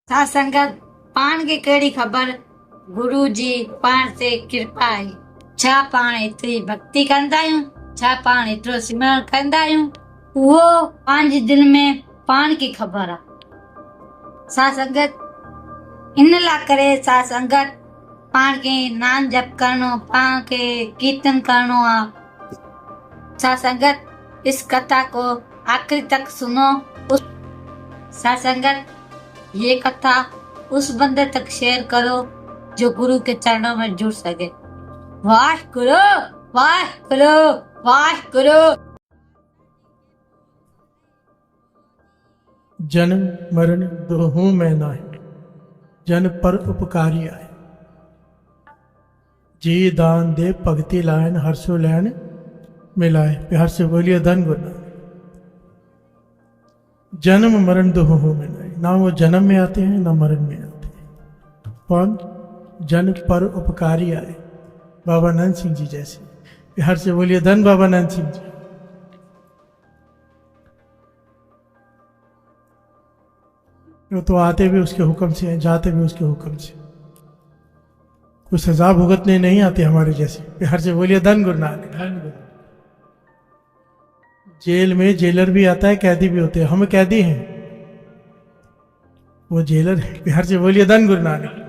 साथ संगत पाण खे कहिड़ी ख़बर गुरु जी पाण ते कृपा आहे। छा पाण एतिरी भक्ति कंदा आहियूं, छा पाण एतिरो सिमरन कंदा आहियूं, उहो पंहिंजे दिल में पाण खे ख़बर आहे। साथ संगत इन लाइ करे साथ संगत पाण खे नाम जप करणो, पाण खे कीर्तन करणो आहे। साथ संगत इस कथा को आखिरी तक सुनो। साथ संगत ये कथा उस बंदे तक शेयर करो जो गुरु के चरणों में जुड़ सके। वाहिगुरु वाहिगुरु वाहिगुरु। जन्म मरण दोहूं में नाहि, जन पर उपकारी आए। जी दान दे भगति लायन, हर्षो लैन मिलाए। प्यार से बोलिए धन गुरु नानक। जन्म मरण दोहूं में नाहि, ना वो जन्म में आते हैं ना मरण में आते हैं। कौन? जन पर उपकारी आए। बाबा नंद सिंह जी जैसे। प्यार से बोलिए धन बाबा नंद सिंह जी। वो तो आते भी उसके हुक्म से हैं, जाते भी उसके हुक्म से। कोई सजा भुगतने नहीं आते हमारे जैसे। प्यार से बोलिए धन गुरु नानक। जेल में जेलर भी आता है, कैदी भी होते हैं। हम कैदी हैं, वो जेलर है। प्यार से बोलिए धन गुरु नानक।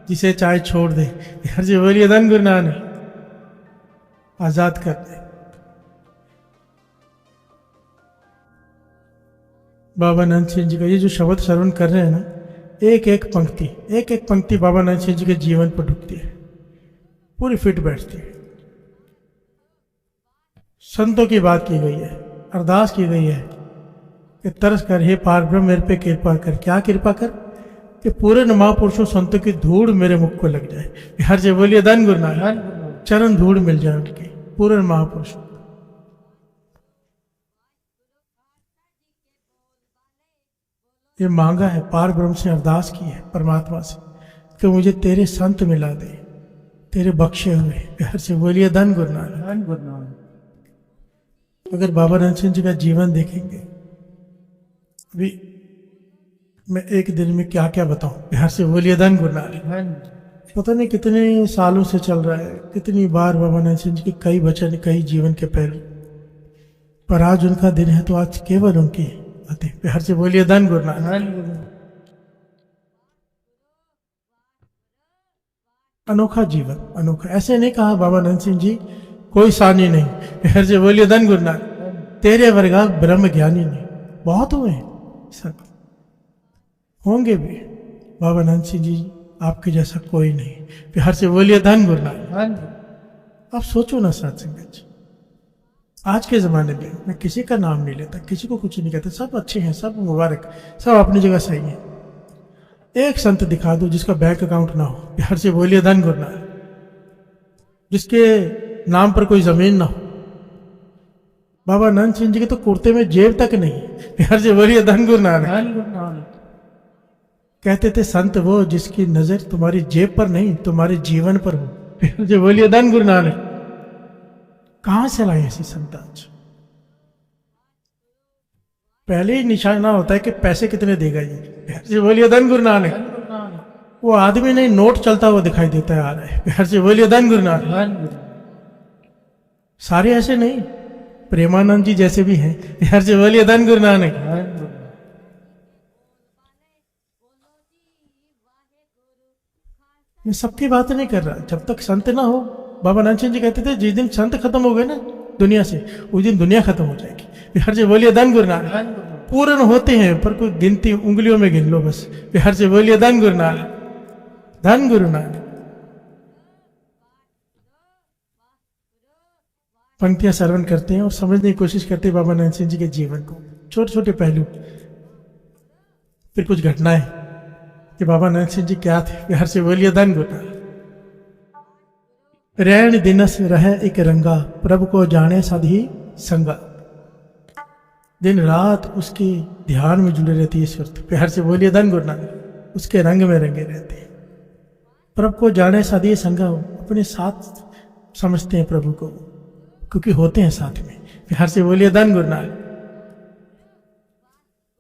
जिसे चाहे छोड़ दे। प्यार से बोलिए धन गुरु नानक। आजाद कर दे। बाबा नंद सिंह जी का ये जो शब्द श्रवण कर रहे हैं ना, एक एक पंक्ति बाबा नंद सिंह जी के जीवन पर ढुकती है, पूरी फिट बैठती है। संतों की बात की गई है, अरदास की गई है कि तरस कर हे पार ब्रह्म मेरे पे कृपा कर। क्या कृपा कर? कि पूरे महापुरुषों संतों की धूड़ मेरे मुख को लग जाए। बिहार से बोलिए धन गुरु नानक। चरण धूड़ मिल जाए उनकी, पूरे महापुरुषों। ये मांगा है, पार ब्रह्म से अरदास की है परमात्मा से कि मुझे तेरे संत मिला दे, तेरे बख्शे हुए। बिहार से बोलिए धन गुरु नानक। अगर बाबा नंद सिंह जी का जीवन देखेंगे, अभी मैं एक दिन में क्या क्या बताऊं। बिहार से बोलिए धन गुरु नानक। पता नहीं कितने सालों से चल रहा है, कितनी बार बाबा नंद सिंह जी के कई वचन, कई जीवन के पहलू, पर आज उनका दिन है तो आज केवल उनकी बातें। बिहार से बोलिए धन गुरु नानक। अनोखा जीवन, अनोखा। ऐसे नहीं कहा बाबा नंद सिंह जी कोई सानी नहीं। बिहार से बोलिए धन गुरु नानक। तेरे वर्गा ब्रह्म ज्ञानी नहीं। बहुत हुए सब, होंगे भी। बाबा नंद सिंह जी आपके जैसा कोई नहीं। बिहार से बोलिए धन गुरु नानक। आप सोचो ना साथ संगत, आज के ज़माने में मैं किसी का नाम नहीं लेता, किसी को कुछ नहीं कहता, सब अच्छे हैं, सब मुबारक, सब अपनी जगह सही है। एक संत दिखा दो जिसका बैंक अकाउंट ना हो। बिहार से बोलिए धन गुरु नानक। जिसके नाम पर कोई जमीन ना हो। बाबा नंद सिंह जी के तो कुर्ते में जेब तक नहीं। बिहार से बोलिए धन गुरु नानक। कहते थे संत वो जिसकी नजर तुम्हारी जेब पर नहीं, तुम्हारे जीवन पर हो। बिहार से बोलिए धन गुरु नानक। कहां से लाए ऐसी संत आज? पहले ही निशाना होता है कि पैसे कितने देगा ये। बिहार से बोलिए धन गुरु नानक। वो आदमी नहीं, नोट चलता हुआ दिखाई देता है, आ रहा है। बिहार से बोलिए धन गुरु नानक। सारे ऐसे नहीं, प्रेमानंद जी जैसे भी हैं। बिहार से बोलिए धन गुरु नानक। मैं सबकी बात नहीं कर रहा, जब तक संत ना हो। बाबा नंद सिंह जी कहते थे जिस दिन संत खत्म हो गए ना दुनिया से, उस दिन दुनिया खत्म हो जाएगी। बिहार से बोलिए धन गुरु नानक। पूर्ण होते हैं पर कोई गिनती उंगलियों में गिन लो बस। बिहार से बोलिए धन गुरु नानक। धन गुरु नानक। पंक्तियां श्रवण करते हैं और समझने की कोशिश करते हैं बाबा नंद सिंह जी के जीवन को, छोटे छोटे पहलू, फिर कुछ घटनाएं कि बाबा नंद सिंह जी क्या थे। बिहार से बोलिए धन गुरु नानक। रैन दिनस रहे एक रंगा, प्रभु को जाने सधी संगा। दिन रात उसके ध्यान में जुड़े रहती है ईश्वर। प्यार से बोलिए धन गुरु नानक। उसके रंग में रंगे रहते हैं। प्रभु को जाने सधी संगा, अपने साथ समझते हैं प्रभु को, क्योंकि होते हैं साथ में। प्यार से बोलिए धन गुरु नानक।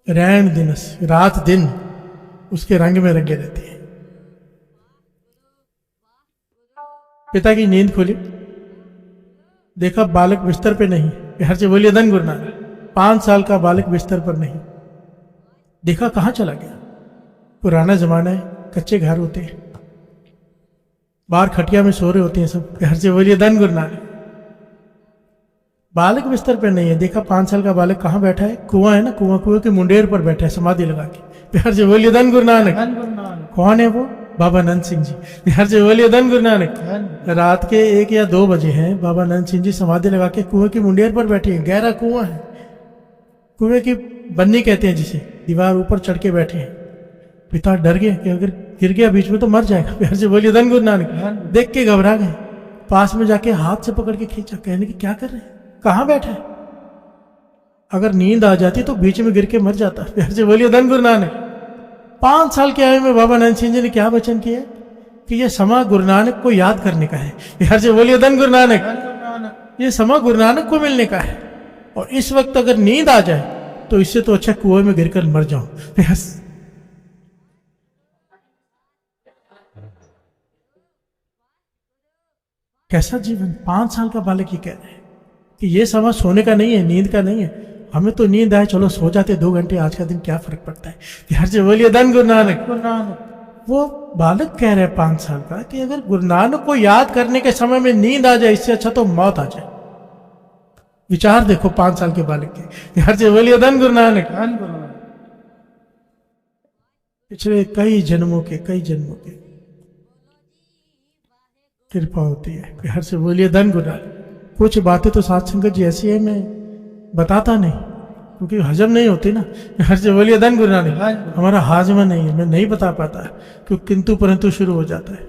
रैन दिनस, रात दिन उसके रंग में रंगे रहती हैं। पिता की नींद खुली, देखा बालक बिस्तर पे नहीं। प्यार से बोलिए धन गुरु नानक। 5 साल का बालक बिस्तर पर नहीं। देखा कहाँ चला गया। पुराना जमाना है, कच्चे घर होते हैं, बाहर खटिया में सो रहे होते हैं सब। प्यार से बोलिए धन गुरु नानक। बालक बिस्तर पे नहीं है। देखा 5 साल का बालक कहाँ बैठा है, कुआं है ना, कुएं के मुंडेर पर बैठा है समाधि लगा के। प्यार से बोलिए धन गुरु नानक। कौन है वो? बाबा नंद सिंह जी। प्यार से बोलिए धन गुरु नानक। रात के 1 या 2 बजे हैं, बाबा नंद सिंह जी समाधि लगा के कुएं की मुंडेर पर बैठे हैं। गहरा कुआं है, कुएं की बन्नी कहते हैं जिसे, दीवार ऊपर चढ़ के बैठे हैं। पिता डर गए कि अगर गिर गया बीच में तो मर जाएगा। प्यार से बोलिए धन गुरु नानक। देख के घबरा गए, पास में जाके हाथ से पकड़ के खींचा, कहने की क्या कर रहे हैं, कहाँ बैठा है? अगर नींद आ जाती तो बीच में गिर के मर जाता। प्यार से बोलिए धन गुरु नानक। 5 साल के आयु में बाबा नंद सिंह जी ने क्या वचन किया कि यह समा गुरु नानक को याद करने का है। प्यार से बोलिए धन गुरु नानक। ये समा गुरु नानक को मिलने का है, और इस वक्त अगर नींद आ जाए तो इससे तो अच्छा कुएं में गिरकर मर जाऊं। कैसा जीवन। 5 साल का बालक ये कह रहे हैं कि ये समय सोने का नहीं है, नींद का नहीं है। हमें तो नींद आए, चलो सो जाते 2 घंटे, आज का दिन क्या फर्क पड़ता है। प्यार से बोलिए धन गुरु नानक। वो बालक कह रहे हैं 5 साल का कि अगर गुरु नानक को याद करने के समय में नींद आ जाए, इससे अच्छा तो मौत आ जाए। विचार देखो 5 साल के बालक के। प्यार से बोलिए धन गुरु नानक। पिछले कई जन्मों के कृपा होती है। प्यार से बोलिए धन गुरु नानक। कुछ बातें तो साथ संगत जी ऐसी है मैं बताता नहीं, क्योंकि हजम नहीं होती ना। प्यार से बोलिए धन गुरु नानक। हमारा हाजमा नहीं है, मैं नहीं बता पाता, क्योंकि किंतु परंतु शुरू हो जाता है।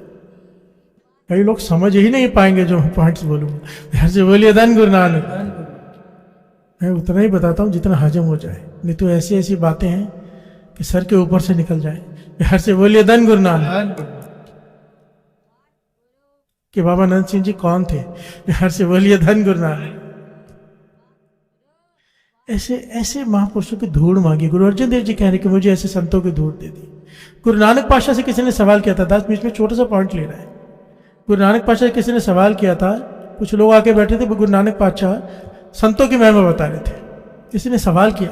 कई लोग समझ ही नहीं पाएंगे जो पॉइंट्स बोलूंगा। प्यार से बोलिए धन गुरु नानक। मैं उतना ही बताता हूँ जितना हजम हो जाए, नहीं तो ऐसी ऐसी बातें हैं कि सर के ऊपर से निकल जाए। प्यार से बोलिए धन गुरु नानक। कि बाबा नंद सिंह जी कौन थे? प्यार से बोलिए धन गुरु नानक। ऐसे ऐसे महापुरुषों की धूड़ मांगी। गुरु अर्जन देव जी कह रहे कि मुझे ऐसे संतों की धूड़ दे दी। गुरु नानक पातशाह से किसी ने सवाल किया था, 10 बीच में छोटा सा पॉइंट ले रहा है। गुरु नानक पातशाह से किसी ने सवाल किया था, कुछ लोग आके बैठे थे, गुरु नानक पातशाह संतों की महिमा बता रहे थे। किसी ने सवाल किया,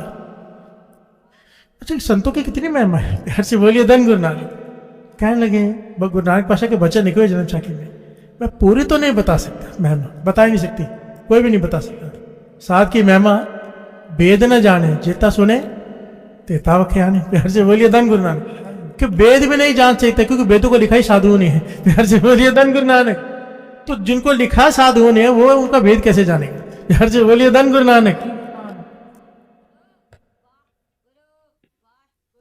अच्छा संतों की कितनी महिमा है? प्यार से बोलिए धन गुरु नानक। कहने लगे गुरु नानक पातशाह के बच्चे निकले जन्म साखी में, मैं पूरी तो नहीं बता सकता, महिमा बता ही नहीं सकती, कोई भी नहीं बता सकता। साथ की महिमा वेद न जाने जेता सुने तेता वख्याने। प्यार से बोलिए धन गुरु नानक। कि वेद भी नहीं जान सकते, क्योंकि वेदों को लिखा ही साधुओं ने है। प्यार से बोलिए धन गुरु नानक। तो जिनको लिखा साधुओं ने है वो उनका वेद कैसे जानेगा? प्यार से बोलिए धन गुरु नानक।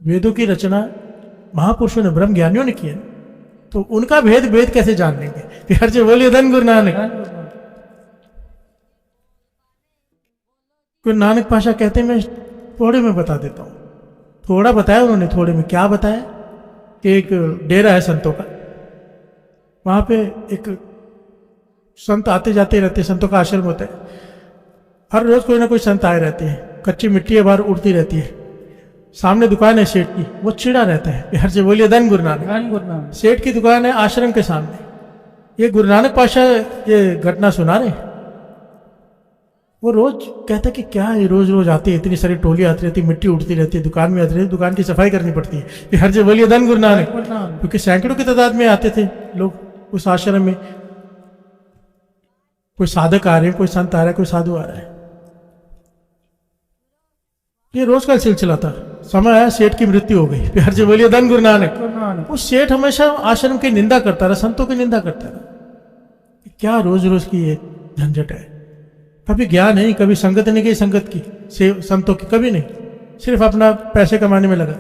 वेदों की रचना महापुरुषों ने, ब्रह्म ज्ञानियों ने की है, तो उनका वेद कैसे जान लेंगे? प्यार से बोलिए धन गुरु नानक। गुरु नानक पातशाह कहते हैं मैं थोड़े में बता देता हूँ। थोड़ा बताया उन्होंने, थोड़े में क्या बताया कि एक डेरा है संतों का, वहां पे एक संत आते जाते रहते, संतों का आश्रम होता है। हर रोज कोई ना कोई संत आए रहते हैं। कच्ची मिट्टी है बाहर उड़ती रहती है, सामने दुकान है सेठ की, वो चिड़ा रहता है। प्यार से बोलिए धन गुरु नानक। सेठ की दुकान है आश्रम के सामने। ये गुरु नानक पातशाह ये घटना सुना रहे। वो रोज कहता कि क्या है, रोज रोज आती है, इतनी सारी टोली आती रहती, मिट्टी उड़ती रहती है, दुकान में आती रहती, दुकान की सफाई करनी पड़ती है। प्यार से बोलिए धन गुरु नानक। क्योंकि सैकड़ों की तादाद में आते थे लोग उस आश्रम में। कोई साधक आ रहे हैं, कोई संत आ रहा है, कोई साधु आ रहा है। ये रोज का सिलसिला था। समय आया, सेठ की मृत्यु हो गई। प्यार से बोलिए धन गुरु नानक। वो सेठ हमेशा आश्रम की निंदा करता रहा, संतों की निंदा करता रहा। क्या रोज रोज की ये झंझट है। कभी ज्ञान नहीं, कभी संगत नहीं की, संगत की संतों की कभी नहीं, सिर्फ अपना पैसे कमाने में लगा।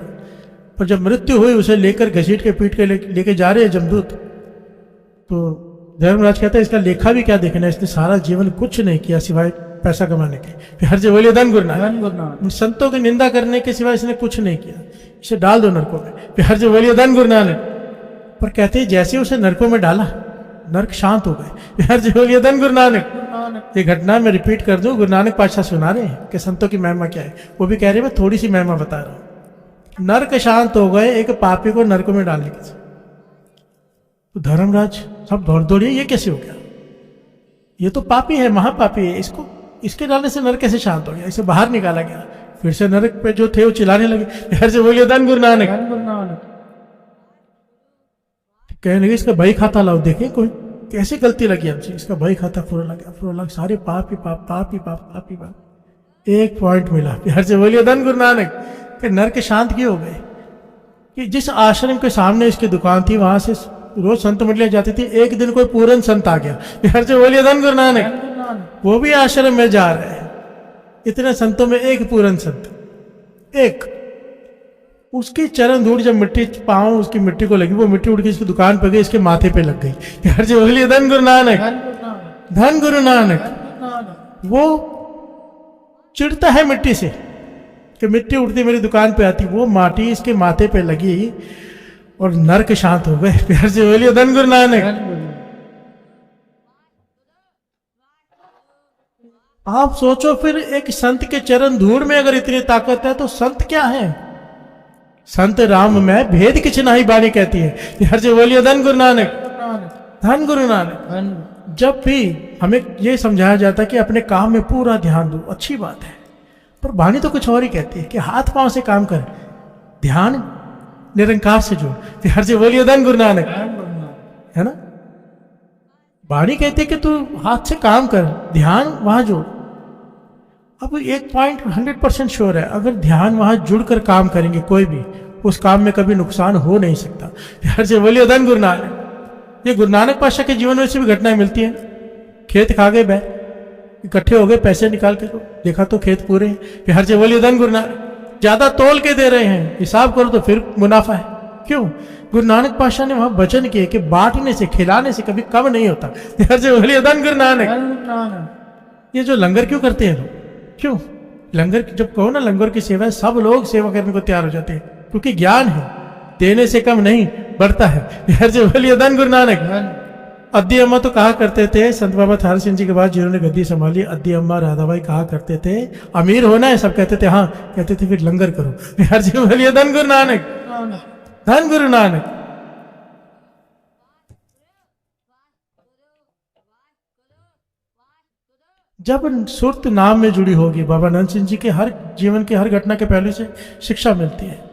पर जब मृत्यु हुई, उसे लेकर घसीट के पीट के लेके जा रहे हैं जमदूत, तो धर्मराज कहता है इसका लेखा भी क्या देखना है, इसने सारा जीवन कुछ नहीं किया सिवाय पैसा कमाने के। प्यार से बोलिए धन गुरु नानक। संतों की निंदा करने के सिवाय इसने कुछ नहीं किया, इसे डाल दो नरकों में। प्यार से बोलिए धन गुरु नानक। पर कहते हैं जैसे उसे नरकों में डाला, नरक शांत हो गए। प्यार से बोलिए धन गुरु नानक। ये घटना मैं रिपीट कर दूं, गुरु नानक पातशाह सुना रहे हैं कि संतों की महिमा क्या है। वो भी कह रहे हैं मैं थोड़ी सी महिमा बता रहा हूं नरक शांत हो गए एक पापी को नरक में डालने के। तो धर्मराज सब दौड़ दौड़िए, ये कैसे हो गया? ये तो पापी है, महापापी है, इसको इसके डालने से नरक कैसे शांत हो गया? इसे बाहर निकाला गया। फिर से नरक पे जो थे वो चिल्लाने लगे, घर से बोलिए धन गुरु नानक। कहने लगे इसका बही खाता लाओ, देखें कोई कैसे गलती लगी हमसे। इसका बही खाता फुरा लगा, सारे पाप ही पाप, पाप ही पाप, पाप ही पाप। एक पॉइंट मिला, घर से बोलिए धन गुरु नानक। कि नरक शांत क्यों हो गए? कि जिस आश्रम के सामने इसकी दुकान थी वहां से रोज संत मंडलियां जाती थी। एक दिन कोई पूर्ण संत आ गया, घर से बोलिए धन गुरु नानक। वो भी आश्रम में जा रहे हैं। इतने संतों में एक पूर्ण संत, एक। उसकी चरण धूड़ जब मिट्टी पाँव उसकी मिट्टी को लगी, वो मिट्टी उड़ के इसकी दुकान पे गई, इसके माथे पे लग गई। घर से बोलिए धन गुरु नानक, धन गुरु नानक। वो चिढ़ता है मिट्टी से कि मिट्टी उड़ती मेरी दुकान पे आती, वो माटी इसके माथे पे लगी और नरक शांत हो गए। प्यार से बोलिए धन गुरु नानक। आप सोचो फिर एक संत के चरण धूड़ में अगर इतनी ताकत है तो संत क्या है? संत राम में भेद किछ नहीं बाणी कहती है। प्यार से बोलिए धन गुरु नानक, धन गुरु नानक। जब भी हमें ये समझाया जाता है कि अपने काम में पूरा ध्यान दो, अच्छी बात है, पर वाणी तो कुछ और ही कहती है कि हाथ पांव से काम कर, ध्यान निरंकार से जोड़। प्यार से बोलिए धन गुरु नानक, है ना। वाणी कहती है कि तू हाथ से काम कर, ध्यान वहां जोड़। अब एक पॉइंट 100% श्योर है, अगर ध्यान वहां जुड़कर काम करेंगे कोई भी, उस काम में कभी नुकसान हो नहीं सकता। प्यार से बोलिए धन गुरु नानक। ये गुरु नानक पातशाह के जीवन में से भी घटनाएं मिलती हैं। खेत खा गए बैल, इकट्ठे हो गए, पैसे निकाल के दो, देखा तो खेत पूरे हैं। प्यार से बोलिए धन गुरु नानक। ज्यादा तोल के दे रहे हैं, हिसाब करो तो फिर मुनाफा है। क्यों? गुरु नानक पातशाह ने वहां वचन किए कि बांटने से, खिलाने से कभी कम नहीं होता। प्यार से बोलिए धन गुरु नानक। ये जो लंगर क्यों करते हैं लोग? क्यों? लंगर जब कहो ना लंगर की सेवा है, सब लोग सेवा करने को तैयार हो जाते हैं, क्योंकि ज्ञान है, देने से कम नहीं बढ़ता है। प्यार से बोलिए धन गुरु नानक। अद्दी अम्मा तो कहा करते थे, संत बाबा थारू सिंह जी के बाद जिन्होंने गद्दी संभाली, अद्दी अम्मा राधाबाई कहा करते थे, अमीर होना है, सब कहते थे हाँ, कहते थे फिर लंगर करो। प्यार से बोलिए धन गुरु नानक, धन गुरु नानक। जब सुरत नाम में जुड़ी होगी, बाबा नंद सिंह जी के हर जीवन के हर घटना के पहलू से शिक्षा मिलती है।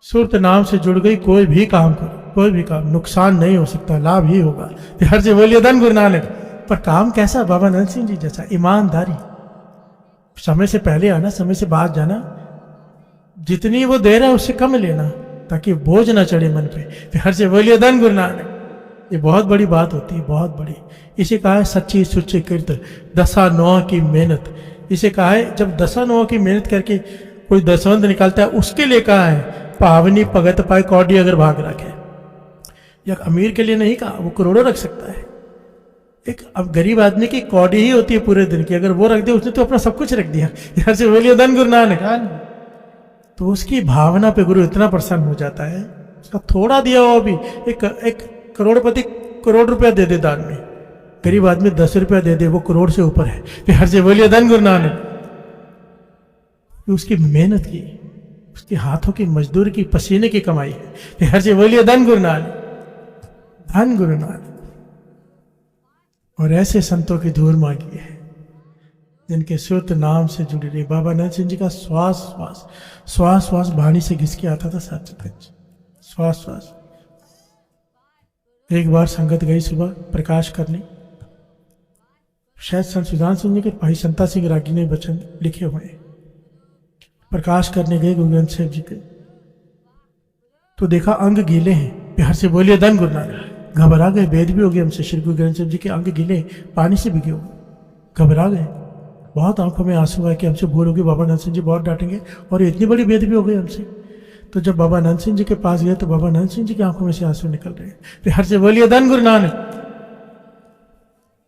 सुरत नाम से जुड़ गई, कोई भी काम करो, कोई भी काम, नुकसान नहीं हो सकता, लाभ ही होगा। प्यार से बोलिए धन गुरु नानक। पर काम कैसा? बाबा नंद सिंह जी जैसा, ईमानदारी, समय से पहले आना, समय से बाद जाना, जितनी वो दे रहा है उससे कम लेना, ताकि बोझ ना चढ़े मन पे। प्यार से बोलिए धन गुरु नानक। ये बहुत बड़ी बात होती है, बहुत बड़ी। इसे कहा है सच्ची सुच्ची कीर्त, दशा नौ की मेहनत। इसे कहा है जब दशा नौ की मेहनत करके कोई दसवंत निकालता है, उसके लिए कहा है पावनी भगत पाए कौड़ी अगर भाग रखे। या अमीर के लिए नहीं कहा, वो करोड़ों रख सकता है। एक अब गरीब आदमी की कौड़ी ही होती है पूरे दिन की, अगर वो रख दे, उसने तो अपना सब कुछ रख दिया। यहाँ से बोलिए धन गुरु नानक। तो उसकी भावना पे गुरु इतना प्रसन्न हो जाता है, उसका थोड़ा दिया हो भी, एक करोड़पति करोड़ रुपया दे दे दान में, गरीब आदमी 10 रुपया दे दे, वो करोड़ से ऊपर है। प्यार से बोलिए धन गुरु नानक। उसकी मेहनत की, उसके हाथों की मजदूरी की, पसीने की कमाई है। प्यार से बोलिए धन गुरु नानक, धन गुरु नानक। और ऐसे संतों की धूल मांगी है जिनके सुरत नाम से जुड़ी रही। बाबा नंद सिंह जी का श्वास श्वास वाणी से घिस के आता था सचमुच, श्वास श्वास। एक बार संगत गई सुबह प्रकाश करने, शायद संत सुजान सिंह जी के भाई संता सिंह रागी ने वचन लिखे हुए हैं। प्रकाश करने गए गुरु ग्रंथ साहिब जी के, तो देखा अंग गीले हैं। प्यार से बोलिए धन गुरु नानक। घबरा गए, वेद भी हो गए हमसे, श्री गुरु ग्रंथ साहिब जी के अंग गीले, पानी से भिगे हुए। घबरा गए, बहुत आंखों में आंसू आए कि हमसे भूल होगी, बाबा नंद सिंह जी बहुत डांटेंगे, और इतनी बड़ी वेद भी हो गई हमसे। तो जब बाबा नंद सिंह जी के पास गए तो बाबा नंद सिंह जी की आंखों में से आंसू निकल रहे हैं। प्यार से बोलिए धन गुरु नानक।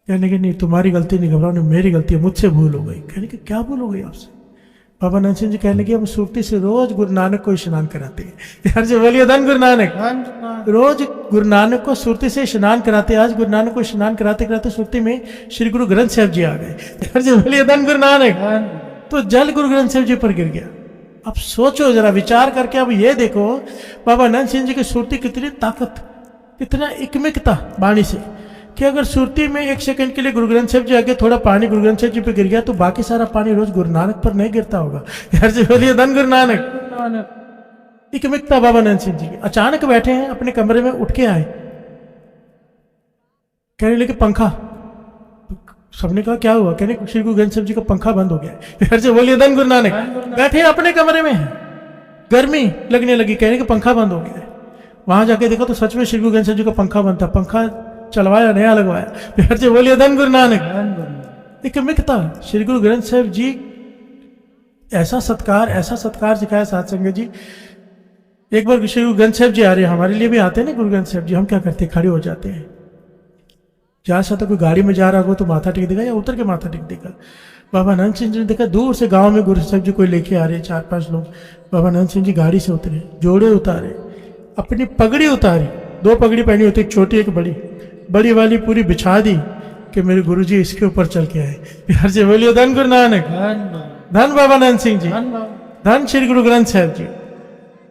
कहने के नहीं, तुम्हारी गलती नहीं, घबराओ नहीं, मेरी गलती है, मुझसे भूल हो गई। कहने के क्या भूल हो गई आपसे? बाबा नंद सिंह जी कहने के हम सुरती से रोज गुरु नानक को स्नान कराते हैं। प्यार से बोलिए धन गुरु नानक। रोज गुरु नानक को सुरती से स्नान कराते। आज गुरु नानक को स्नान कराते कराते सुरती में श्री गुरु ग्रंथ साहिब जी आ गए। प्यार से बोलिए धन गुरु नानक। तो जल गुरु ग्रंथ साहिब जी पर गिर गया। अब सोचो जरा, विचार करके अब ये देखो बाबा नंद सिंह जी की सुरती कितनी ताकत, कितना इकमिकता वाणी से, कि अगर सुरती में 1 सेकंड के लिए गुरु ग्रंथ साहिब जी आगे थोड़ा पानी गुरु ग्रंथ साहिब जी पे गिर गया तो बाकी सारा पानी रोज गुरु नानक पर नहीं गिरता होगा। यार जी बोलिए धन गुरु नानक। इकमिकता बाबा नंद सिंह जी की। अचानक बैठे हैं अपने कमरे में, उठ के आए, कहने लगे पंखा। सबने कहा क्या हुआ? कहने श्री गुरु ग्रंथ साहिब जी का पंखा बंद हो गया है। फिर से बोलिए धन गुरु नानक। बैठे अपने कमरे में हैं, गर्मी लगने लगी, कहने कि पंखा बंद हो गया है। वहां जाके देखो तो सच में श्री गुरु ग्रंथ साहिब जी का पंखा बंद था, पंखा चलवाया, नया लगवाया। फिर से बोलिए धन गुरु नानक। एक मिकता श्री गुरु ग्रंथ साहिब जी, ऐसा सत्कार सिखाया साथ संगत जी। एक बार श्री गुरु ग्रंथ साहिब जी आ रहे हैं, हमारे लिए भी आते हैं ना गुरु ग्रंथ साहिब जी, हम क्या करते हैं, खड़े हो जाते हैं। जहां से तो कोई गाड़ी में जा रहा हो तो माथा टेक देगा या उतर के माथा टेक देगा। बाबा नंद सिंह जी ने देखा दूर से गांव में गुरु साहिब जी कोई लेके आ रहे हैं, 4-5 लोग। बाबा नंद सिंह जी गाड़ी से उतरे, जोड़े उतारे, अपनी पगड़ी उतारी, 2 पगड़ी पहनी होती, एक छोटी एक बड़ी, बड़ी वाली पूरी बिछा दी कि मेरे गुरु जी इसके ऊपर चल के आए। बिहार से बोलिए धन गुरु नानक। धन बाबा नंद सिंह जी, धन श्री गुरु ग्रंथ साहिब जी।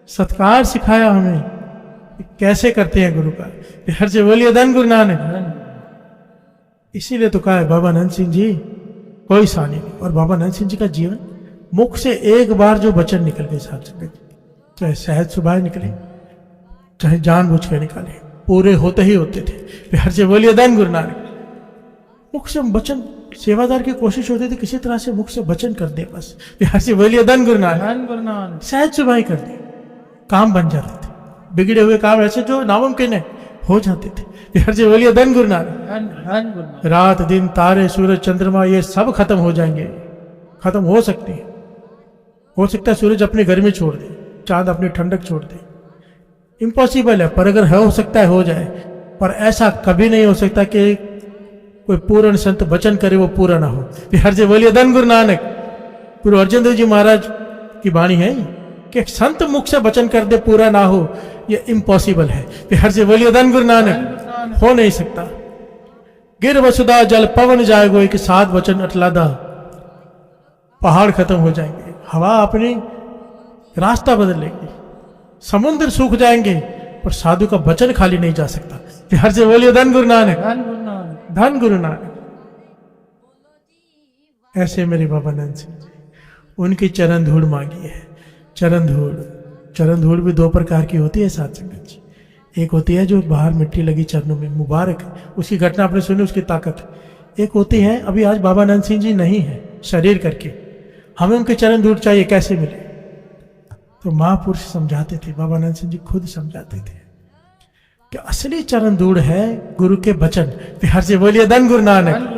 सत्कार सिखाया हमें कैसे करते हैं गुरु का। बिहार से बोलिए धन गुरु नानक। इसीलिए तो कहा है बाबा नंद सिंह जी कोई सानी नहीं। और बाबा नंद सिंह जी का जीवन, मुख से एक बार जो वचन निकल गए साथ संगत, चाहे सहज सुभाव निकले, चाहे जानबूझ कर निकाले, पूरे होते ही होते थे। बिहार से बोलिए धन गुरु नानक। मुख से वचन, सेवादार की कोशिश होती थी किसी तरह से मुख से वचन कर दे बस। बिहार से बोलिए धन गुरु नानक। सहज सुभाव कर दे, काम बन जाते थे। बिगड़े हुए काम ऐसे जो नामुमकिन है हो जाते थे। बिहार से बोलिए धन गुरु नानक। रात दिन तारे सूरज चंद्रमा ये सब खत्म हो जाएंगे, खत्म हो सकते हैं। हो सकता है सूरज अपनी गर्मी छोड़ दे, चांद अपनी ठंडक छोड़ दे, इम्पॉसिबल है, पर अगर हो सकता है हो जाए। पर ऐसा कभी नहीं हो सकता कि कोई पूर्ण संत वचन करे वो पूरा ना हो। बिहार से बोलिए धन गुरु नानक। गुरु अर्जन देव जी महाराज की वाणी है कि एक संत मुख से वचन कर दे पूरा ना हो, ये इम्पॉसिबल है। बिहार से बोलिए धन गुरु नानक। हो नहीं सकता। गिर वसुधा जल पवन जाएगो, एक साथ वचन अटलादा, पहाड़ खत्म हो जाएंगे, हवा अपनी रास्ता बदल लेगी, समुद्र सूख जाएंगे, पर साधु का वचन खाली नहीं जा सकता। बिहार से बोलिए धन गुरु नानक। धन गुरु नानक। ऐसे मेरे बाबा नंद सिंह जी, उनकी चरण धूड़ मांगी है। चरण धूड़ भी 2 प्रकार की होती है साथ संगत जी। एक होती है जो बाहर मिट्टी लगी चरणों में, मुबारक, उसकी घटना आपने सुनी, उसकी ताकत। एक होती है, अभी आज बाबा नंद सिंह जी नहीं है शरीर करके, हमें उनके चरण धूड़ चाहिए, कैसे मिले? तो महापुरुष समझाते थे, बाबा नंद सिंह जी खुद समझाते थे कि असली चरण धूड़ है गुरु के वचन। बिहार से बोलिए धन गुरु नानक।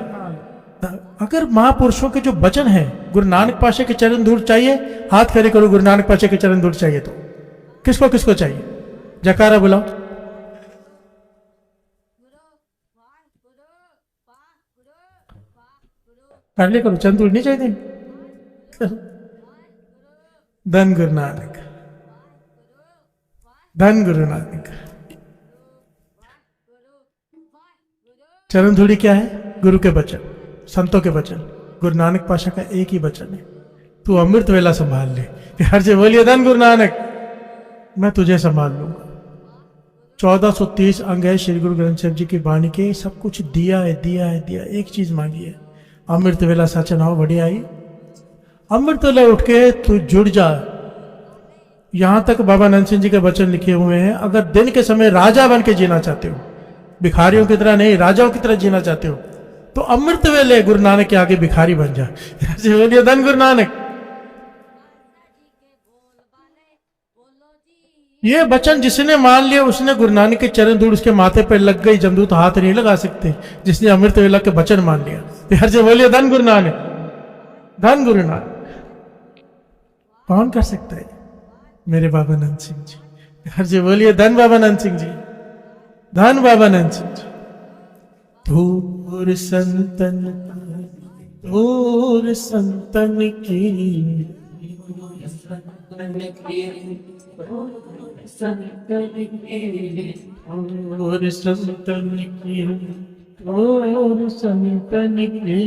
अगर महापुरुषों के जो वचन है, गुरु नानक पाशा के चरण धूड़ चाहिए, हाथ खड़े करो, गुरु नानक पाशा के चरण धूड़ चाहिए तो किसको किसको चाहिए? जयकारा बुलाओ। पहले करो, चरण धूड़ नहीं चाहिए। धन गुरु नानक। धन गुरु नानक। चरण धूड़ी क्या है? गुरु के वचन, संतों के वचन। गुरु नानक पाशा का एक ही वचन है, तू अमृत वेला संभाल ले। बिहार से बोलिए धन गुरु नानक। मैं तुझे संभाल लूंगा। 1430 अंग है श्री गुरु ग्रंथ साहिब जी की वाणी के, सब कुछ दिया है, दिया है, दिया। एक चीज मांगी है, अमृत वेला साचा नाव बढ़िया आई, अमृत वेला उठ के तू जुड़ जा। यहां तक बाबा नंद सिंह जी के वचन लिखे हुए हैं, अगर दिन के समय राजा बन के जीना चाहते हो, भिखारियों की तरह नहीं, राजाओं की तरह जीना चाहते हो, तो अमृत वेले गुरु नानक के आगे भिखारी बन जा। बोलिए धन गुरु नानक। ये वचन जिसने मान लिया, उसने गुरु नानक के चरण धूड़ उसके माथे पर लग गई, जमदूत हाथ नहीं लगा सकते, जिसने अमृत वेला के वचन मान लिया। बिहार से बोलिए धन गुरु नानक। धन गुरु नानक। कौन कर सकता है? मेरे बाबा नंद सिंह जी। बिहार से बोलिए धन बाबा नंद सिंह जी। धन बाबा नंद सिंह जी। धूर संतन की, धूर संतन की, और संतन की,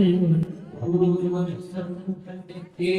और संतन की,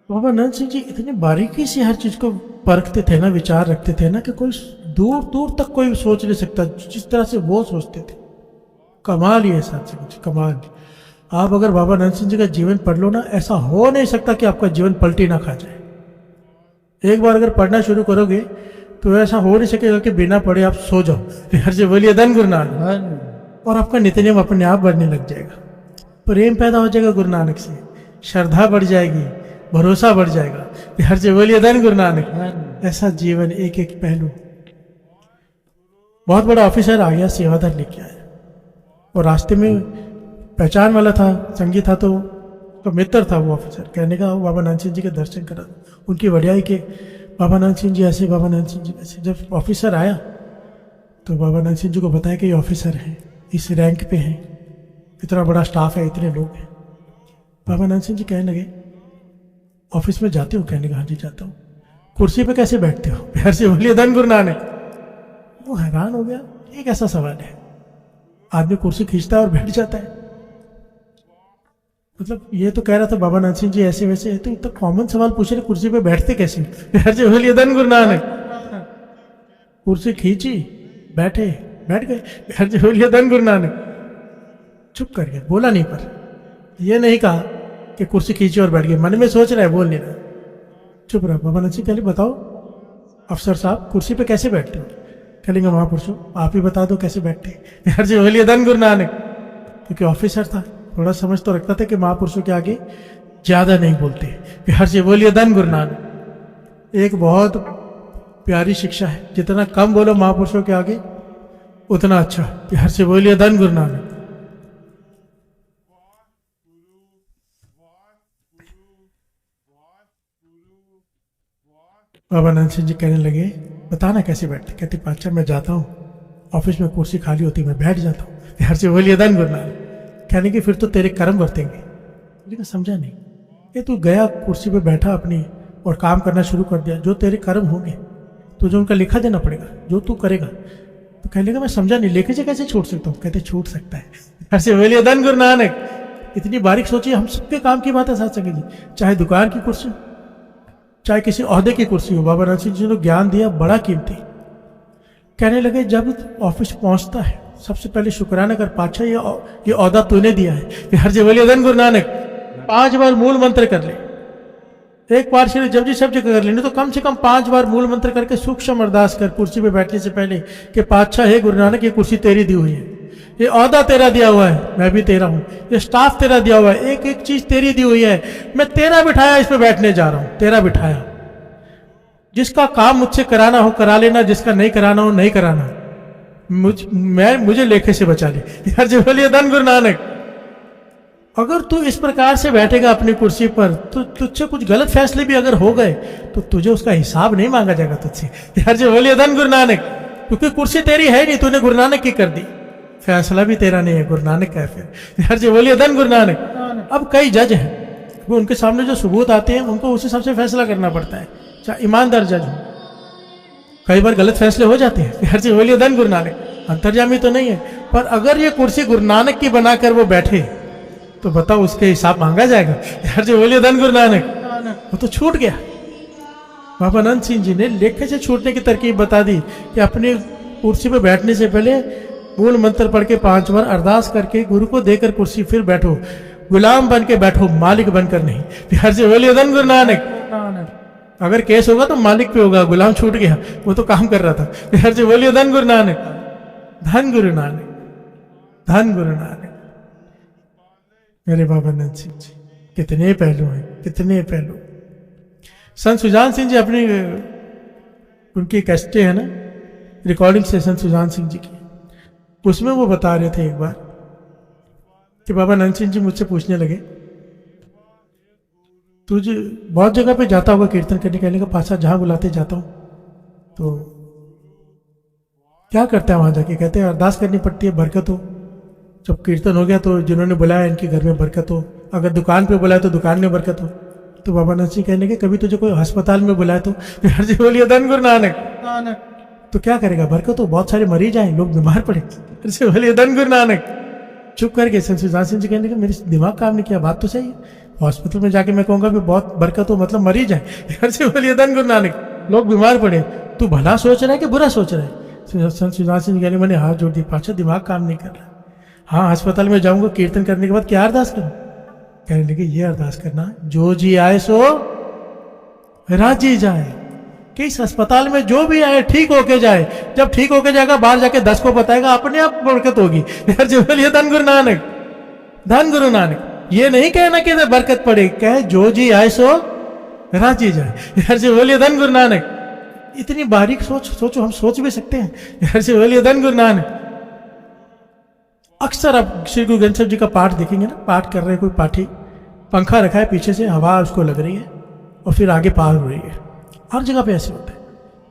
बाबा नंद सिंह जी इतने बारीकी से हर चीज को परखते थे ना, विचार रखते थे ना कि कोई दूर दूर तक कोई सोच नहीं सकता जिस तरह से वो सोचते थे। कमाल ही है सच कुछ कमाल। आप अगर बाबा नंद सिंह जी का जीवन पढ़ लो ना, ऐसा हो नहीं सकता कि आपका जीवन पलटी ना खा जाए। एक बार अगर पढ़ना शुरू करोगे तो ऐसा हो नहीं सकेगा कि बिना पढ़े आप सो जाओ। हर से बोलिए धन गुरु नानक, और आपका नित्यनेम अपने आप बढ़ने लग जाएगा, प्रेम पैदा हो जाएगा गुरु नानक से, श्रद्धा बढ़ जाएगी, भरोसा बढ़ जाएगा। हर से बोलिए धन गुरु नानक। ऐसा जीवन एक एक पहलू। बहुत बड़ा ऑफिसर आ गया, सेवादार लेके आया, और रास्ते में पहचान वाला था, संगी था, तो मित्र था वो ऑफिसर। कहने का बाबा नंद सिंह जी के दर्शन करा, उनकी वडियाई के बाबा नंद सिंह जी ऐसे, बाबा नंद सिंह जी ऐसे। जब ऑफिसर आया तो बाबा नंद सिंह जी को बताया कि ये ऑफिसर है, इस रैंक पे हैं, इतना बड़ा स्टाफ है, इतने लोग हैं। बाबा नंद सिंह जी कहने लगे ऑफिस में जाते हो? कहने का हाँ जी जाता हूँ। कुर्सी पे कैसे बैठते हो? प्यार से बोलिए धन गुरु नानक। वो हैरान हो गया, एक ऐसा सवाल है, आदमी कुर्सी खींचता है और बैठ जाता है। मतलब ये तो कह रहा था बाबा नंद सिंह जी ऐसे वैसे, तो इतना कॉमन सवाल पूछ रहे, कुर्सी पे बैठते कैसे? प्यार से बोलिए धन गुरु नानक। कुर्सी खींची, बैठे, बैठ गए, प्यार से बोलिए धन गुरु नानक। चुप कर गया, बोला नहीं। पर ये नहीं कहा कि कुर्सी खींची और बैठ गए, मन में सोच रहा है, बोल नहीं रहा, चुप रहा। बाबा नंद सिंह कहले बताओ अफसर साहब कुर्सी पे कैसे बैठते हो? कहेंगे महापुरुषों आप ही बता दो कैसे बैठते। प्यार से बोलिए धन गुरु नानक। क्योंकि ऑफिसर था, थोड़ा समझ तो रखता था कि महापुरुषों के आगे ज्यादा नहीं बोलते। प्यार से बोलिए धन गुरु नानक। एक बहुत प्यारी शिक्षा है, जितना कम बोलो महापुरुषों के आगे उतना अच्छा। प्यार से बोलिए धन गुरु नानक। बाबा नंद सिंह जी कहने लगे बताना कैसे बैठते? कहते पातशाह मैं जाता हूँ, ऑफिस में कुर्सी खाली होती, मैं बैठ जाता हूँ। प्यार से बोलिए धन गुरु नानक। कहने की फिर तो तेरे कर्म बरतेंगे। लेकिन समझा नहीं, ये तू गया कुर्सी पे बैठा अपनी और काम करना शुरू कर दिया, जो तेरे कर्म होंगे तुझे उनका लिखा देना पड़ेगा, जो तू करेगा। तो कह लेगा मैं समझा नहीं, लेके से कैसे छूट सकता हूँ? कहते छूट सकता है। प्यार से बोलिए धन गुरु नानक। इतनी बारीक सोचिए, हम सबके काम की बात है साथ संगत जी, चाहे दुकान की कुर्सी हो, चाहे किसी ओहदे की कुर्सी हो। बाबा नंद सिंह जी ने ज्ञान दिया बड़ा कीमती। कहने लगे जब ऑफिस पहुंचता है सबसे पहले शुक्राना कर, पातशाह ये ओहदा तूने दिया है। प्यार से बोलिए धन गुरु नानक। 5 बार मूल मंत्र कर ले, एक बार श्री जपजी सब जगह कर ले, नहीं तो कम से कम 5 बार मूल मंत्र करके सूक्ष्म अरदास कर कुर्सी पे बैठने से पहले कि पातशाह हे गुरु नानक ये कुर्सी तेरी दी हुई है, ये ओहदा तेरा दिया हुआ है, मैं भी तेरा हूँ, ये स्टाफ तेरा दिया हुआ है, एक एक चीज तेरी दी हुई है, मैं तेरा बिठाया इस पे बैठने जा रहा हूँ, तेरा बिठाया। जिसका काम मुझसे कराना हो करा लेना, जिसका नहीं कराना हो नहीं कराना, मुझे लेखे से बचा ले। यार जी बोलिए धन गुरु नानक। अगर तू इस प्रकार से बैठेगा अपनी कुर्सी पर तो तुझसे कुछ गलत फैसले भी अगर हो गए तो तुझे उसका हिसाब नहीं मांगा जाएगा तुझसे। यार जी बोलिए धन गुरु नानक। क्योंकि कुर्सी तेरी है नहीं, तूने गुरु नानक की कर दी, फैसला भी तेरा नहीं है, गुरु नानक का है। फिर यार जी बोलिए धन गुरु नानक। अब कई जज हैं, वो उनके सामने जो सबूत आते हैं उनको उस हिसाब से फैसला करना पड़ता है, चाहे ईमानदार जज हो। कई बार गलत फैसले हो जाते हैं। हर चीज बोलिए धन गुरु नानक। अंतर्यामी तो नहीं है, पर अगर ये कुर्सी गुरु नानक की बनाकर वो बैठे तो बताओ उसके हिसाब मांगा जाएगा। हर चीज बोलिए धन गुरु नानक। वो तो छूट गया। बाबा अनंत सिंह जी ने लेखे से छूटने की तरकीब बता दी कि अपनी कुर्सी पर बैठने से पहले मूल मंत्र पढ़ के 5 बार अरदास करके गुरु को देकर कुर्सी फिर बैठो, गुलाम बन के बैठो, मालिक बनकर नहीं। हर से बोलिए धन गुरु नानक। अगर केस होगा तो मालिक पे होगा, गुलाम छूट गया, वो तो काम कर रहा था। हर से बोलिए धन गुरु नानक। धन गुरु नानक, धन गुरु नानक। मेरे बाबा अनंत सिंह जी कितने पहलू हैं, कितने पहलू। संत सुजान सिंह जी अपनी उनकी कैसेटें है ना, रिकॉर्डिंग से संत सुजान सिंह जी की, उसमें वो बता रहे थे एक बार कि बाबा अनंत सिंह जी मुझसे पूछने लगे, तुझे बहुत जगह पे जाता होगा कीर्तन करने के लिए का पासा, जहां बुलाते जाता हूं, तो क्या करता है वहां जाके? कहते हैं अरदास करनी पड़ती है, बरकत हो। जब कीर्तन हो गया तो जिन्होंने बुलाया इनके घर में बरकत हो, अगर दुकान पे बुलाया तो दुकान में बरकत हो। तो बाबा अनंत सिंह कहने के कभी तुझे कोई अस्पताल में बुलाए तो हर जी बोलिए धन गुरु नानक। तो क्या करेगा? बरकत हो, बहुत सारे मरीज आए, लोग बीमार पड़े, हर जी बोलिए धन गुरु नानक। चुप करके संत सुजान सिंह जी कहने के मेरे दिमाग काम नहीं किया, बात तो सही है, हॉस्पिटल में जाके मैं कहूंगा कि बहुत बरकत हो मतलब मरीज है, हर जी बोलिए धन गुरु नानक, लोग बीमार पड़े, तू भला सोच रहा है कि बुरा सोच रहा है? संत सुजान सिंह जी कहने मैंने हाथ जोड़ दी, पाछा दिमाग काम नहीं कर रहा। हाँ, अस्पताल में जाऊंगा, कीर्तन करने के बाद क्या अरदास करूं? कहने लगे ये अरदास करना, जो जी आए सो राजी जाए, कि इस अस्पताल में जो भी आए ठीक होके जाए, जब ठीक होके जाएगा बाहर जाके 10 को बताएगा, अपने आप बरकत होगी। यार जी बोलिए धन गुरु नानक, धन गुरु नानक। ये नहीं कहना कि बरकत पड़े, कहे जो जी आए सो राजी जाए। यार जी बोलिए धन गुरु नानक। इतनी बारीक सोचो, हम सोच भी सकते हैं। यार जी बोलिए धन गुरु नानक। अक्सर आप श्री गुरु ग्रंथ साहिब जी का पाठ देखेंगे ना, पाठ कर रहे कोई पाठी, पंखा रखा है पीछे से, हवा उसको लग रही है और फिर आगे पार हो रही है, हर जगह पे ऐसे होता है।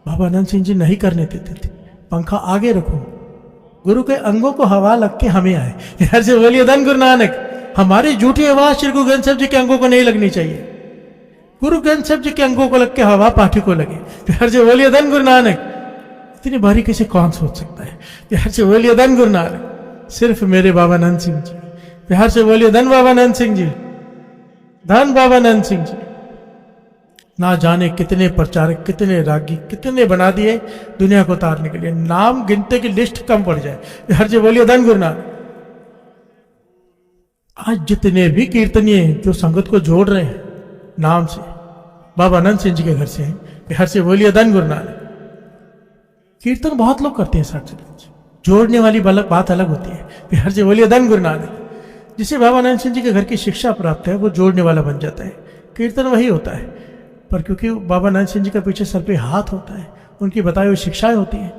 बाबा अनंत सिंह जी नहीं करने देते थे, पंखा आगे रखो, गुरु के अंगों को हवा लग के हमें आए। यार से बोलिए धन गुरु नानक। हमारी झूठी आवाज श्री गुरु ग्रंथ साहिब जी के अंगों को नहीं लगनी चाहिए, गुरु ग्रंथ साहिब जी के अंगों को लग के हवा पाठी को लगे। यार से बोलिए धन गुरु नानक। इतनी बारीकी से कौन सोच सकता है? यार से बोलिए धन गुरु नानक। सिर्फ मेरे बाबा अनंत सिंह जी। प्यार से बोलिए धन बाबा अनंत सिंह जी, धन बाबा अनंत सिंह जी। ना जाने कितने प्रचारक, कितने रागी, कितने बना दिए दुनिया को तारने के लिए, नाम गिनते की लिस्ट कम पड़ जाए। प्यार से बोलिए धन गुरु नानक। आज जितने भी कीर्तनीय जो संगत को जोड़ रहे हैं नाम से, बाबा अनंत सिंह जी के घर से हैं। प्यार से बोलिए धन गुरु नानक। कीर्तन बहुत लोग करते हैं साथ, जोड़ने वाली बात अलग होती है। प्यार से बोलिए धन गुरु नानक। जिसे बाबा अनंत सिंह जी के घर की शिक्षा प्राप्त है वो जोड़ने वाला बन जाता है। कीर्तन वही होता है, पर क्योंकि बाबा अनंत सिंह जी के पीछे सर पे हाथ होता है, उनकी बताई हुई शिक्षाएं होती हैं,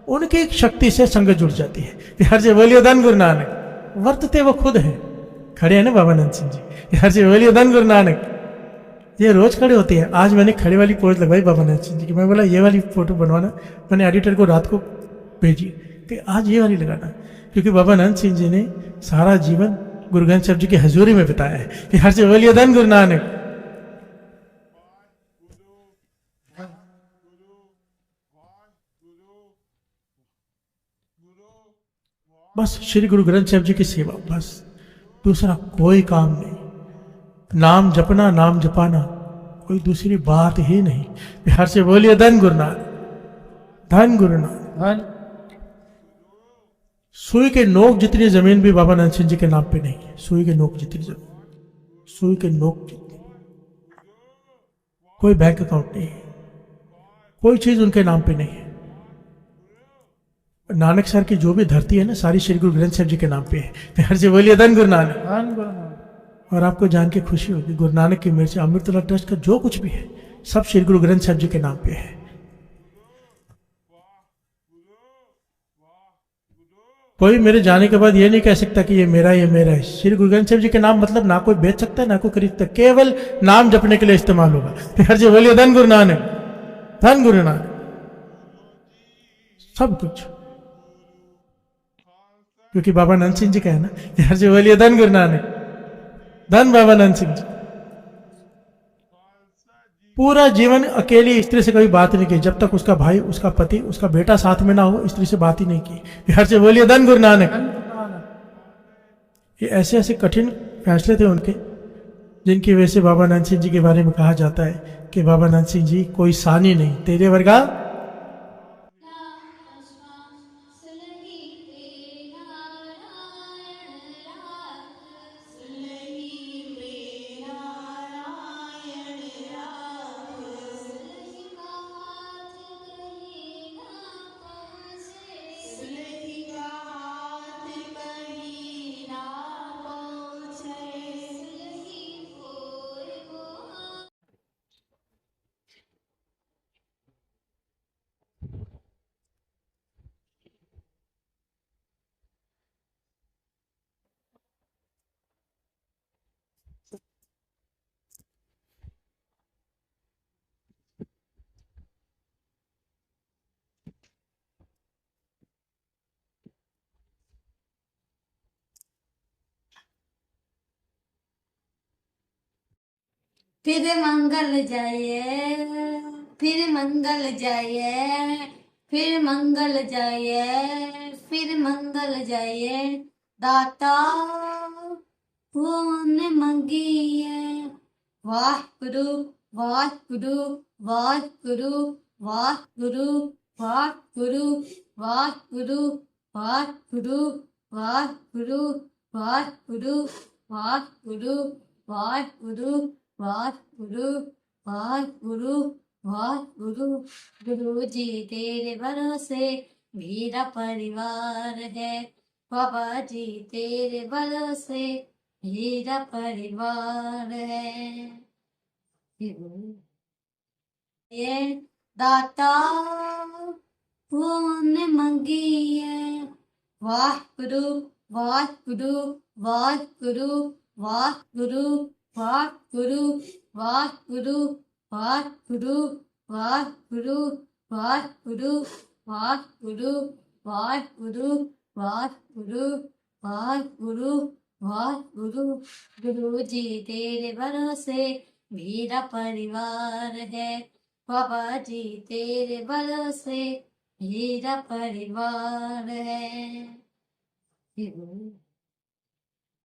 उनकी शक्ति से संगत जुड़ जाती है। प्यार से बोलिए धन गुरु नानक। वर्तते वो खुद है, खड़े हैं ना बाबा अनंत सिंह जी। प्यार से बोलिए धन गुरु नानक। ये रोज खड़े होते हैं। आज मैंने खड़े वाली पोज लगवाई बाबा अनंत सिंह जी की। मैं बोला ये वाली फोटो बनवाना, मैंने एडिटर को रात को भेजी कि आज ये वाली लगाना, क्योंकि बाबा अनंत सिंह जी ने सारा जीवन गुरु ग्रंथ साहिब जी की हजूरी में बिताया है। कि हर से बोलिए धन गुरु नानक। बस श्री गुरु ग्रंथ साहिब जी की सेवा, बस दूसरा कोई काम नहीं। नाम जपना, नाम जपाना, कोई दूसरी बात ही नहीं। प्यार से बोलिए धन गुरु नानक, धन गुरु नानक। सुई के नोक जितनी जमीन भी बाबा अनंत सिंह जी के नाम पे नहीं है। सुई के नोक जितनी जमीन, सुई के नोक जितनी, कोई बैंक अकाउंट नहीं है, कोई चीज उनके नाम पे नहीं है। नानक सर की जो भी धरती है ना, सारी श्री गुरु ग्रंथ साहिब जी के नाम पे है। प्यार से बोलिए धन गुरु नानक, धन गुरु नानक। और आपको जान के खुशी होगी, गुरु नानक की मेरे से अमृतला ट्रस्ट का जो कुछ भी है सब श्री गुरु ग्रंथ साहिब जी के नाम पे है। कोई मेरे जाने के बाद ये नहीं कह सकता कि ये मेरा है। श्री गुरु ग्रंथ साहिब जी के नाम मतलब ना कोई बेच सकता है ना कोई खरीद सकता, केवल नाम जपने के लिए इस्तेमाल होगा। प्यार से बोलिए धन गुरु नानक, धन गुरु नानक। सब कुछ क्योंकि बाबा अनंत सिंह जी का है ना। प्यार से बोलिए धन गुरु नानक, धन बाबा अनंत सिंह जी। पूरा जीवन अकेली स्त्री से कभी बात नहीं की, जब तक उसका भाई, उसका पति, उसका बेटा साथ में ना हो, स्त्री से बात ही नहीं की। हर से बोलिए धन गुरु नानक। ये ऐसे ऐसे कठिन फैसले थे उनके, जिनकी वजह से बाबा नानक सिंह जी के बारे में कहा जाता है कि बाबा नानक सिंह जी कोई सानी नहीं, तेरे वर्गा। फिर मंगल जाइए, फिर मंगल जाइए, फिर मंगल जाइए, फिर मंगल जाइए, दाता ने मंगी है। वाह गुरु, वाह गुरु, वाह गुरु, वाह गुरु, वाह गुरु, वाह गुरु, वाह गुरु, वाह गुरु, वाह गुरु, वाह गुरु, वाह गुरु, वाह गुरु, वाह गुरु, वाह गुरु। गुरु जी तेरे भरोसे मेरा परिवार है, बाबा जी तेरे भरोसे मेरा परिवार है। ये दाता ने मंगी है। वाह गुरु, वाह गुरु, वाह गुरु, वाह गुरु, वाह गुरु, वाह गुरु, वाह गुरु, वाह गुरु, वाह गुरु, वाह गुरु, वाह गुरु, वाह गुरु, वाह गुरु, वाह गुरु। गुरु जी तेरे भरोसे मेरा परिवार है, बाबा जी तेरे भरोसे मेरा परिवार है।